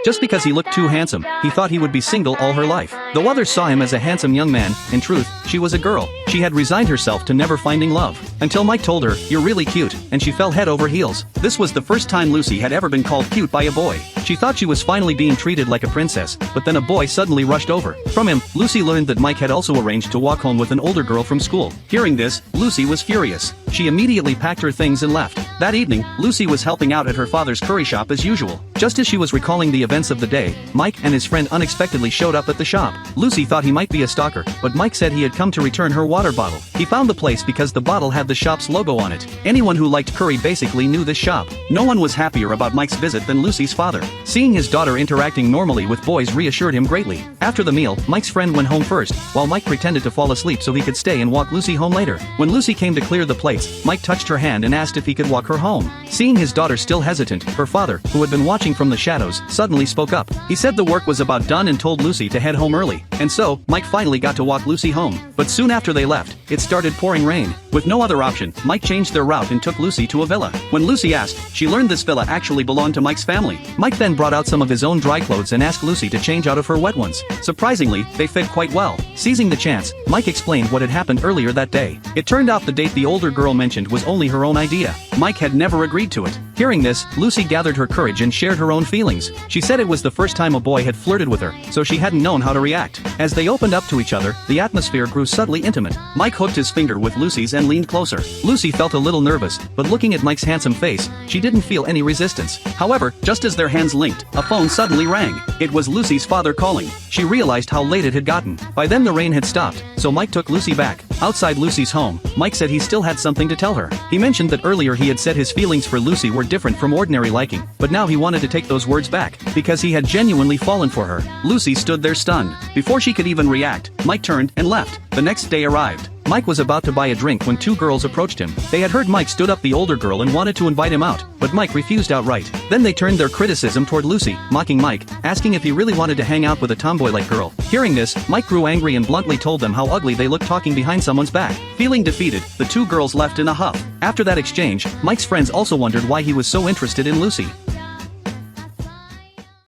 Just because he looked too handsome, he thought he would be single all her life. Though others saw him as a handsome young man, in truth, she was a girl. She had resigned herself to never finding love. Until Mike told her, "You're really cute," and she fell head over heels. This was the first time Lucy had ever been called cute by a boy. She thought she was finally being treated like a princess, but then a boy suddenly rushed over. From him, Lucy learned that Mike had also arranged to walk home with an older girl from school. Hearing this, Lucy was furious. She immediately packed her things and left. That evening, Lucy was helping out at her father's curry shop as usual. Just as she was recalling the events of the day, Mike and his friend unexpectedly showed up at the shop. Lucy thought he might be a stalker, but Mike said he had come to return her water bottle. He found the place because the bottle had the shop's logo on it. Anyone who liked curry basically knew this shop. No one was happier about Mike's visit than Lucy's father. Seeing his daughter interacting normally with boys reassured him greatly. After the meal, Mike's friend went home first, while Mike pretended to fall asleep so he could stay and walk Lucy home later. When Lucy came to clear the plates, Mike touched her hand and asked if he could walk her home. Seeing his daughter still hesitant, her father, who had been watching from the shadows, suddenly spoke up. He said the work was about done and told Lucy to head home early. And so, Mike finally got to walk Lucy home. But soon after they left, it started pouring rain. With no other option, Mike changed their route and took Lucy to a villa. When Lucy asked, she learned this villa actually belonged to Mike's family. Mike then brought out some of his own dry clothes and asked Lucy to change out of her wet ones. Surprisingly, they fit quite well. Seizing the chance, Mike explained what had happened earlier that day. It turned out the date the older girl mentioned was only her own idea. Mike had never agreed to it. Hearing this, Lucy gathered her courage and shared her own feelings. She said it was the first time a boy had flirted with her, so she hadn't known how to react. As they opened up to each other, the atmosphere grew subtly intimate. Mike hooked his finger with Lucy's and leaned closer. Lucy felt a little nervous, but looking at Mike's handsome face, she didn't feel any resistance. However, just as their hands linked, a phone suddenly rang. It was Lucy's father calling. She realized how late it had gotten. By then the rain had stopped, so Mike took Lucy back. Outside Lucy's home, Mike said he still had something to tell her. He mentioned that earlier he had said his feelings for Lucy were different from ordinary liking, but now he wanted to take those words back, because he had genuinely fallen for her. Lucy stood there stunned. Before she could even react, Mike turned and left. The next day arrived. Mike was about to buy a drink when two girls approached him. They had heard Mike stood up the older girl and wanted to invite him out, but Mike refused outright. Then they turned their criticism toward Lucy, mocking Mike, asking if he really wanted to hang out with a tomboy-like girl. Hearing this, Mike grew angry and bluntly told them how ugly they looked talking behind someone's back. Feeling defeated, the two girls left in a huff. After that exchange, Mike's friends also wondered why he was so interested in Lucy.